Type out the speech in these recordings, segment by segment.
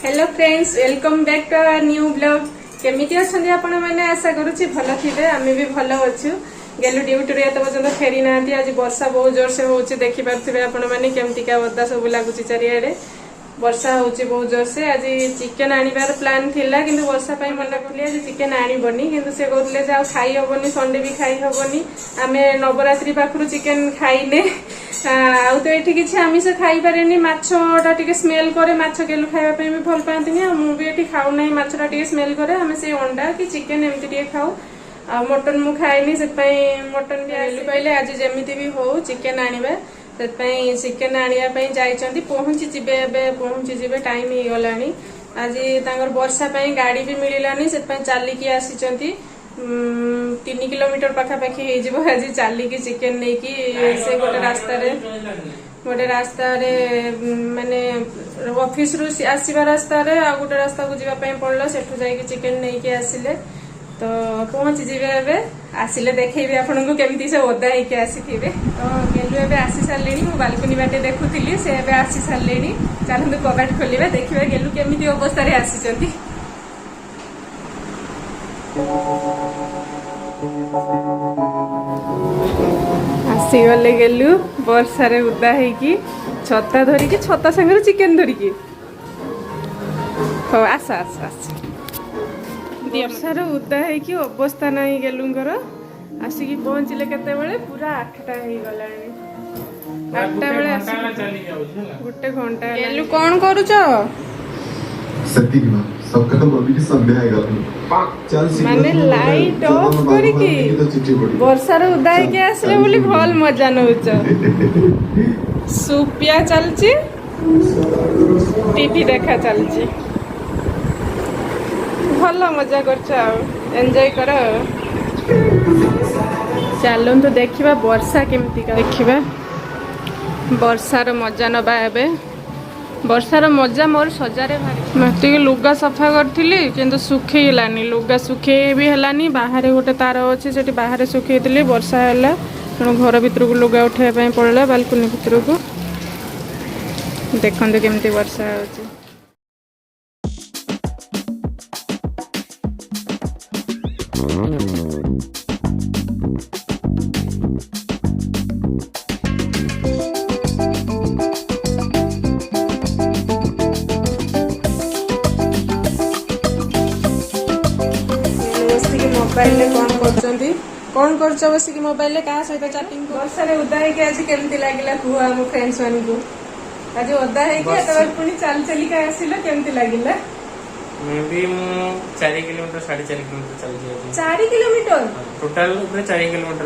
Hello friends, welcome back to our new blog. केमिति अछंदी आपण माने? आशा करूची भल थिबे। आमे भी भल अछु। गेलु ड्यूटी रे एत पर्यंत फेरी नांती। आज वर्षा बहुत जोर से होउची, देखि पारथिबे आपण माने केमति का ओदा सब लागुची चारियाडे। वर्षा होउची बहुत जोर से। आज चिकन आनिबार प्लान थिला किंतु वर्षा पई मना करली आज चिकन आनिबनी, किंतु से कहले जे आ खाई हबनी, संडे भी खाई हबनी। आमे नवरात्रि पाखरु चिकन खाइने आउ तो ये किसी आमिष खाई पारे। माछटा टे स्मेल करे, माछ गेलु खावाई भी भल पाती। मुझे ये खाऊ ना, माछटा टे स्मेल करे। आम से अंडा कि चिकेन एमती खाऊ। आ मटन मु खाएनी, से मटन भी कहले आज जमी भी हो चिकेन आनिबा। से चिकेन आनिया जाइछंती, पहुंची जिबे टाइम हो गलानी। आज तांगर वर्षा गाड़ी भी मिलानी, से चलिकी आसीचंती। 3 किलोमीटर पाखापाखि आज चलिकी चिकेन नहीं कि से गोटे रास्ता माने ऑफिस रु आसवा रास्ता आ गोटे रास्ता को जीवाई पड़ला। सेठू जाइए चिकेन नहीं कि आसिले तो पहुंची जीवे। एबे आसिले देखैबे आपनको केमिति से ओदा होके आसीथिबे। तो गेलु एबे आसी सारलेनी। मु बालकनी बाटे देखुथिली, से एबे आसी सारलेनी। चलंतु कबाट खोलिबा, देखिबा गेलु केमिति अवस्था रे आसीचंती। आसीगले गेलु वर्षा रे उदा हेकी, छता धरिकी, छता संगे चिकेन धरिकी। हो आसा आसा आसा वर्षार उदा हेकी अवस्था नहीं गेलुंगर। आसिकी पहुंचले केते बेले? पूरा 8टा हे गलानी। 8टा बेले आसी गोटे घंटा गेलु। कोन करूछ? माने लाइट ऑफ करिकी वर्षार उदा हेकी आसले बोली भल मजा नउछ। सुपिया चलची, टीवी देखा चलची। भल मजा करछ, एंजॉय कर। चलूँ तो देखा वर्षा केमती का, देखा वर्षार मजा नबा। एबे वर्षार मजा मोर सजारे भारी। मती लुगा सफा करी किंतु सुखेलानी, लुगा सुखे भी हेलानी। बाहर गोटे तार अच्छी से बाहर सुखी वर्षा है, तेणु घर भर को लुगा उठाई पड़ा बालकनी भर को। देखते केमती वर्षा हो। मोबाइल कौन कर बसिक मोबाइल क्या सहित चैटिंग वर्षा उदा है आज केमती लगे कह आम फ्रेंड्स मान को। आज उदा है पुणी चल चलिका आसिल केमती लगे? मैं भी 4 किलोमीटर 4.5 किलोमीटर चल 4 किलोमीटर टोटाल 4 किलोमीटर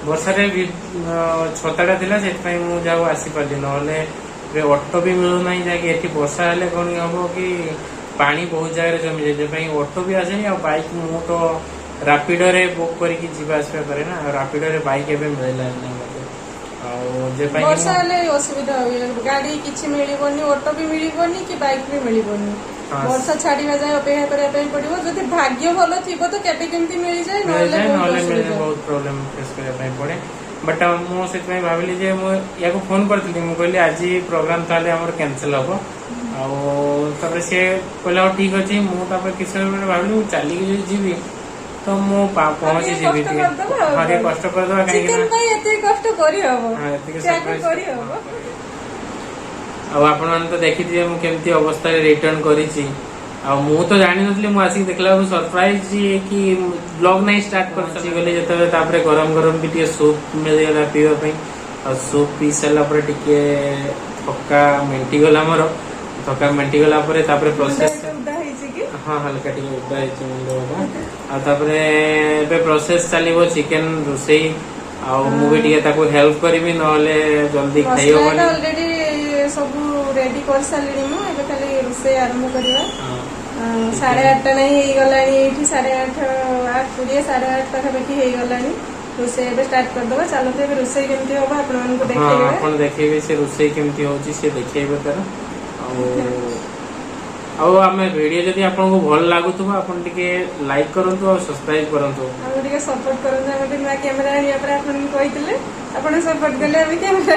वर्षा छताटा थिला से मुझे आसी पारि ना। ऑटो भी मिलू ना जाके वर्षा हेल्ले कौन हम कि पानी बहुत जगह जमी जाए ऑटो भी आसे। बाइक मु तो रापिडो रे बुक करके जीवा आसवा करे ना। रापिडो रे बाइक एबे मिलला वर्षा असुविधा गाड़ी किसी मिलबनी, ऑटो भी मिलबनी कि बाइक भी मिलबनी। वर्षा छाड़ा जाए अपेक्षा करने पड़ो। जो भाग्य भल थी तो केबे केमती मिल जाए, बहुत प्रॉब्लम फेस करने पड़े। बट मुझे भाविली जे या फोन करी कहली आज प्रोग्राम ताले हमर कैंसिल हम आउ सी कहला ठीक अच्छे। मुझे किसी भाविली चलिकी जी तो मु पहुंची जी कष्ट करदे तो देखी मुझे अवस्था रिटर्न करी। मु तो जानी नी मुझे देखला सरप्राइज कि ब्लॉग नहीं स्टार्ट कर गली जो गरम गरम भी सूप मिलगला पीवाई। सूप पी सारापर टे थका मेंटीगला मोर। थका मेंटीगला प्रोसेस हाँ हल्का टे उदा प्रोसेस चलो चिकेन रोसई मुझे हेल्प करी ना जल्दी खाई ऑलरेडी सब रेडी कर सारे। मुझे खाली रोसई आरंभ करवा 8:30 नहीं गला। 8:30 20 8:30 पाखापाखि हो गला। रोसई स्टार्ट करदे। चलते रोसई केमती हम आपको देखेबे से रोसई केमती होची से देखेबे तार। आम वीडियो जदि आपको भल लगुव आप लाइक करूँ और सब्सक्राइब करूँ सपोर्ट करूँ। कैमेरा आने सपोर्ट कले कैमेरा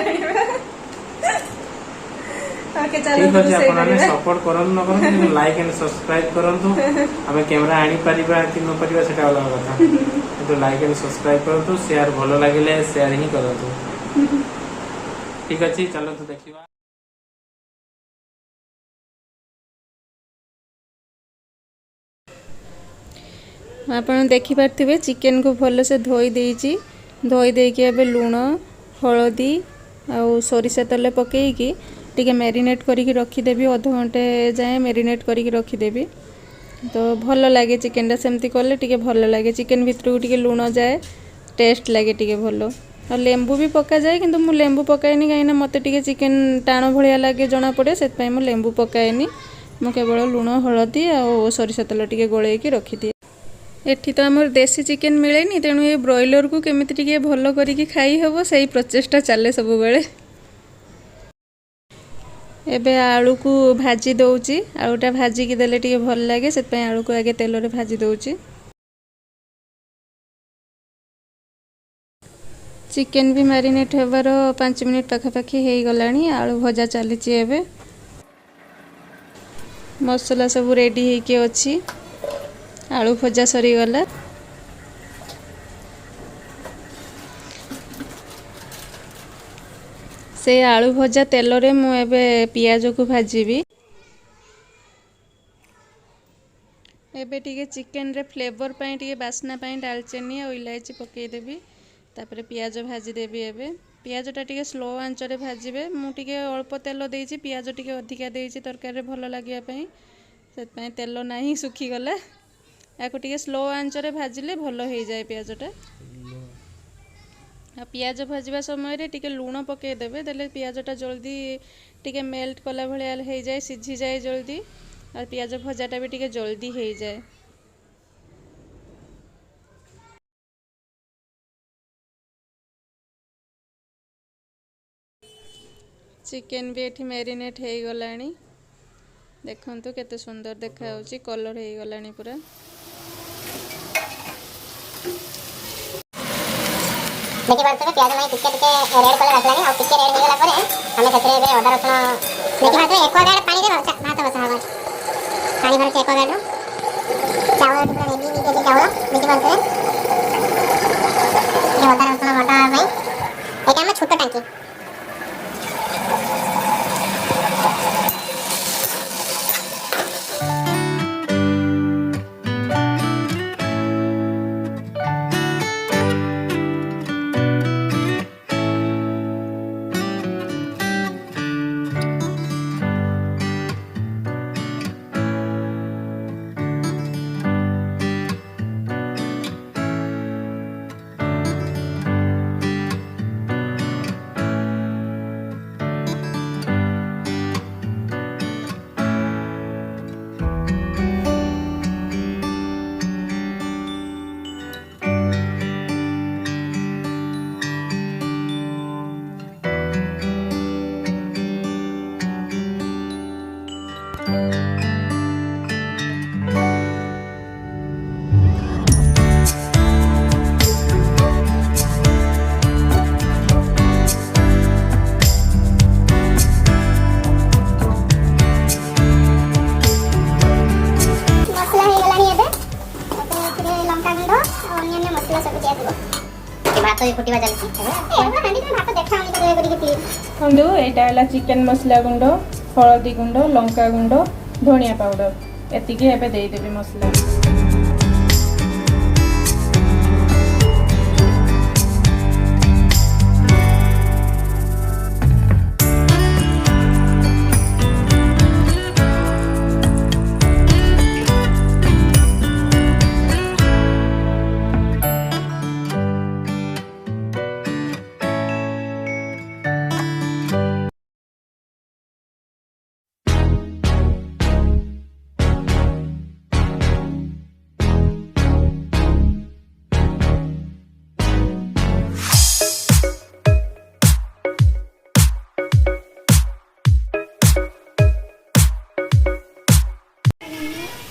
ओके ठीक चलो अछि रोषेई आपण माने करिवे सपोर्ट करन न करन लाइक एंड सब्सक्राइब करंतु हमें कैमरा आनी परिबा कि न परिबा सेटा अलग कथा तो लाइक एंड सब्सक्राइब करंतु शेयर भलो लागिले शेयर ही करंतु ठीक अछि चलो तो देखिबा ଆପଣ ଦେଖିପାରୁଥିବେ ଚିକେନକୁ ଭଲସେ ଧୋଇ ଦେଇଛି ଧୋଇ ଦେଇକି ଏବେ ଲୁଣ ହଳଦୀ ଆଉ ସୋରିଷ ତେଲ ପକେଇକି ଟିକେ ମ୍ୟାରିନେଟ୍ କରିକି ରଖିଦେବି ଅଧଘଣ୍ଟେ ଯାଏଁ ମ୍ୟାରିନେଟ୍ କରିକି ରଖିଦେବି ତ ଭଲ ଲାଗେ ଚିକେନଟା ସେମିତି କଲେ ଟିକେ ଭଲ ଲାଗେ ଚିକେନ ଭିତରକୁ ଟିକେ ଲୁଣ ଯାଏ ଟେଷ୍ଟ ଲାଗେ ଟିକେ ଭଲ ଆଉ ଲେମ୍ବୁ ବି ପକାଯାଏ କିନ୍ତୁ ମୁଁ ଲେମ୍ବୁ ପକାଏନି କାହିଁକିନା ମୋତେ ଟିକେ ଚିକେନ ଟାଣ ଭଳିଆ ଲାଗେ ଜଣାପଡ଼େ ସେଥିପାଇଁ ମୁଁ ଲେମ୍ବୁ ପକାଏନି ମୁଁ କେବଳ ଲୁଣ ହଳଦୀ ଆଉ ସୋରିଷ ତେଲ ଟିକେ ଗୋଳେଇକି ରଖିଦିଏ ଏଠି ତ ଆମର ଦେଶୀ ଚିକେନ ମିଳେନି ତେଣୁ ଏ ବ୍ରଏଲରକୁ କେମିତି ଟିକେ ଭଲ କରିକି ଖାଇ ହେବ ସେଇ ପ୍ରଚେଷ୍ଟା ଚାଲେ ସବୁବେଳେ ଏବେ ଆଳୁକୁ ଭାଜି ଦେଉଛି ଆଳୁଟା ଭାଜିକି ଦେଲେ ଟିକେ ଭଲ ଲାଗେ ସେଥିପାଇଁ ଆଳୁକୁ ଆଗେ ତେଲରେ ଭାଜି ଦେଉଛି ଚିକେନ ବି ମ୍ୟାରିନେଟ୍ ହେବାର 5 ମିନିଟ୍ ପାଖାପାଖି ହେଇଗଲାଣି ଆଳୁ ଭଜା ଚାଲିଛି ଏବେ ମସଲା ସବୁ ରେଡ଼ି ହେଇକି ଅଛି आलू भजा सरीगला से आलू भजा तेल रे मु एबे पियाज को भाजीबी एबे टिके चिकेन रे फ्लेवर पाई टिके बास्ना पाई दालचीनी और इलायची पकई देबी तापरे पियाज भाजी देबी एबे पियाजटा टिके स्लो आंच रे भाजीबे मु टिके अल्प तेल देइची पियाज टिके अधिका देइची तरकारी रे भलो लागिया पई सेत पई तेल नाही सुखी गला याको टिके स्लो आंच रे भाजिले भलो हो जाए पियाजटा आ पियाज भाजवा समय रे टिके लूण पकई देबे देले पियाजटा जल्दी टिके मेल्ट कला भलिया हो जाए सिझी जाए जल्दी और पियाज भजाटा भी टिके जल्दी हो जाए चिकेन भी एठी मैरिनेट हो गलानी देखंतु केते सुंदर देखा होची कलर हो गलानी पूरा देखि पारछे प्याज में टिके टिके रेड कलर आसलानी और टिके रेड हो गला परे हमें सेतरे बे अदा रसुण देखि पारछे एक्वागार्ड पानी रे भात बसा हवा पानी भरके एक्वागार्ड चावल पूरा रेडी नीचे के चावल देखि पारछे ये अदा रसुण बटा भाई एटा में छोटा टांकी बंधु यहाँ चिकेन मसला गुंड हलदी गुंड लंका गुंड धनिया पाउडर एतिकी एबे देदेवी मसला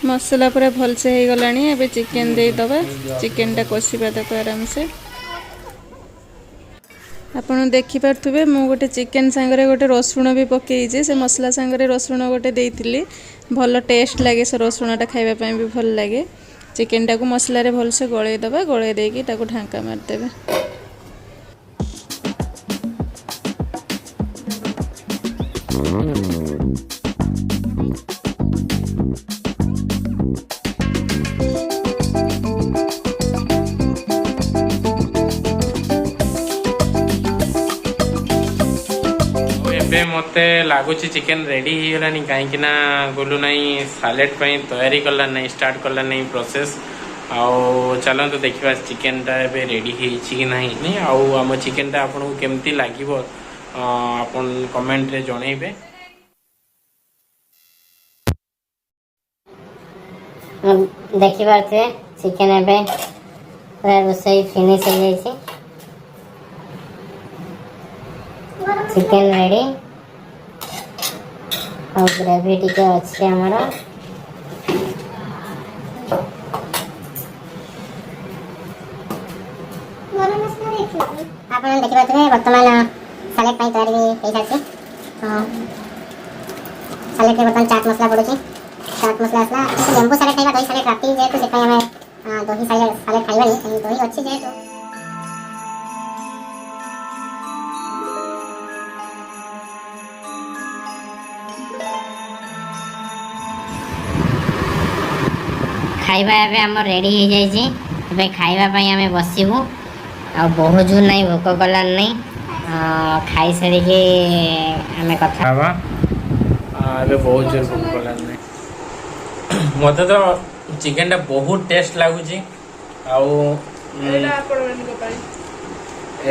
मसला पूरा भल से हो गलानी एबे चिकेन दे दबा चिकेन टा कषिबा देखो आराम से ଆପଣ ଦେଖିପାରୁଥିବେ ମୁଁ ଗୋଟେ ଚିକେନ୍ ସାଙ୍ଗରେ ଗୋଟେ ରସୁଣ ବି ପକେଇଛି। ସେ ମସଲା ସାଙ୍ଗରେ ରସୁଣ ଗୋଟେ ଦେଇଥିଲି, ଭଲ ଟେଷ୍ଟ ଲାଗେ। ସେ ରସୁଣଟା ଖାଇବା ପାଇଁ ବି ଭଲ ଲାଗେ। ଚିକେନଟାକୁ ମସଲାରେ ଭଲସେ ଗୋଳେଇ ଦେବା, ଗୋଳେଇ ଦେଇକି ତାକୁ ଢାଙ୍କା ମାରିଦେବେ। ଏବେ ମତେ ଲାଗୁଛି ଚିକେନ ରେଡି ହେଇଗଲାଣି, କାହିଁକି ନା ଗୁଲୁ ନାହିଁ ସାଲେଡ ପାଇଁ ତୟାରୀ କଲା ନାହିଁ, ଷ୍ଟାର୍ଟ କଲା ନାହିଁ ପ୍ରୋସେସ। ଆଉ ଚାଲନ୍ତୁ ଦେଖିବା ଚିକେନଟା ଏବେ ରେଡି ହେଇଛି କି ନାହିଁ। ଆଉ ଆମ ଚିକେନଟା ଆପଣଙ୍କୁ କେମିତି ଲାଗିବ ଆପଣ କମେଣ୍ଟରେ ଜଣେଇବେ। ଦେଖିପାରୁଥିବେ ଚିକେନ ଏବେ ପୁରା ରୋଷେଇ ଫିନିଶ ହେଇଯାଇଛି। चिकेन रेडी और ग्रेवी टिके अच्छे आमर आप देखिए बर्तमान सालेड तैयारी हो सारी सालेड बर्तमान चाट मसला पड़ू चाट मसला आसला लेंबू सालेड खाइबा दही सालेड राति जेहेतु से दही सालेड खाइबानी दही अच्छी जेहेतु खाइबा एबे हमर रेडी हो जाइए। एबे खाइबा पई हमें बसिबू आ बहुत जोर नहीं भोक कलार नहीं खाई सारी के हमें कथा खावा एबे बहुत जोर भोक कलार नहीं। मते तो चिकन टा बहुत टेस्ट लागुची आउ एला आपण मानक पई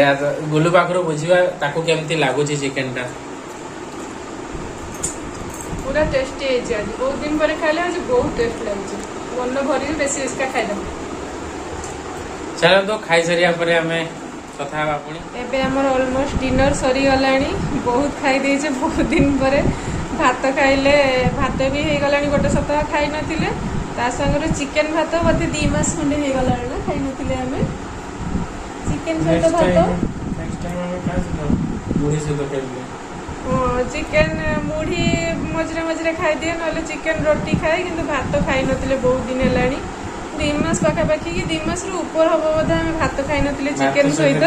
या तो गुलू पाखरो बुझिबा ताको केमती लागुची चिकन टा पूरा टेस्टी है आज बहुत दिन पर खाइले आज बहुत टेस्ट लागुची मन भरी बेसी इसका खाइला। चलो तो खाई सरिया परे हमें कथा हवा पुणी एबे हमर ऑलमोस्ट डिनर सरी गलानी बहुत खाई देइछे बहुत दिन परे भात खाइले भात भी हे गलानी गोटे सप्ताह खाई नथिले ता संगे चिकन भात बते 2 मास खंडे हे गलानी ना खाई नथिले हमें चिकन सहित भात नेक्स्ट टाइम हमें खाई सकते मुड़ी से तो खाइले चिकन मुढ़ी मझे मझे खाई दिए ना चिकन रोटी खाए कि भात खाई नथिले बहुत दिन है 2 मास पाखापाखि कि 2 मास ऊपर हम बोधे आम भात खाई नथिले चिकन सहित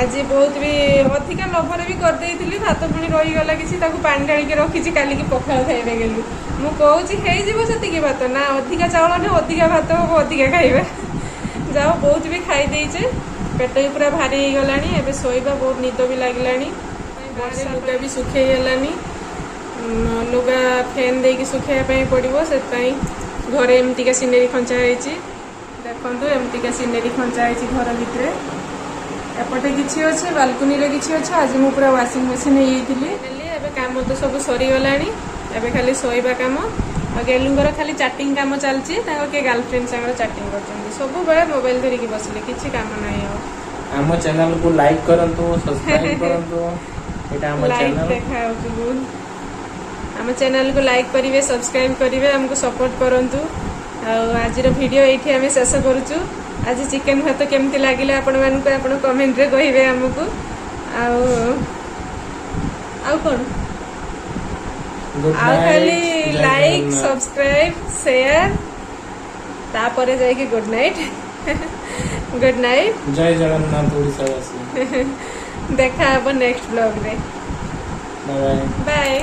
आज बहुत भी अधिका लभर भी करदेली भात पुणी रहीगला कि पानी ढाड़ी रखी काली पखाल खाइबे गलु मु कहूँ से भात ना अधिका चाउल ना अधिका भात हम अधिका खाइबा जाओ बहुत भी खाई देचे पेट भी पूरा भारी हो गलानी एबे सोइबा बहुत निद भी लागलानी लुगा भी सुखे गलानी लुगा फैन देकी सुखाइबा पड़ो से घरे एमतीका सिनेरी खंचा होती देखो एमतीका सिनेरी खंचा होती घर भितर एपटे किसी अच्छे बालकनी किसी अच्छे आज मु पूरा वाशिंग मशीन एबे काम तो सब सरीगला एबे खाली सोइबा काम और गेलुंगर खाली चैटिंग काम चलती किए गर्लफ्रेंड सागर चैटिंग कर सब बेले मोबाइल धरिकी बसिले किसी काम नहीं आम चैनल को लाइक करंतु सब्सक्राइब करंतु एटा आम लाइक चैनल देखा आम चैनल को लाइक करेंगे सब्सक्राइब करेंगे आमको सपोर्ट करंतु आज वीडियो ये आम शेष करुचु आज चिकेन भात केमती लगिला आपण मानक आपण कमेंट रे कहिबे हमकु आउ कोन आउ खाली लाइक सब्सक्राइब शेयर तापरे जाय कि गुड नाइट गुड नाइट जय जगन्नाथ ओडिशावासी देखा अब नेक्स्ट ब्लॉग रे बाय बाय बाय।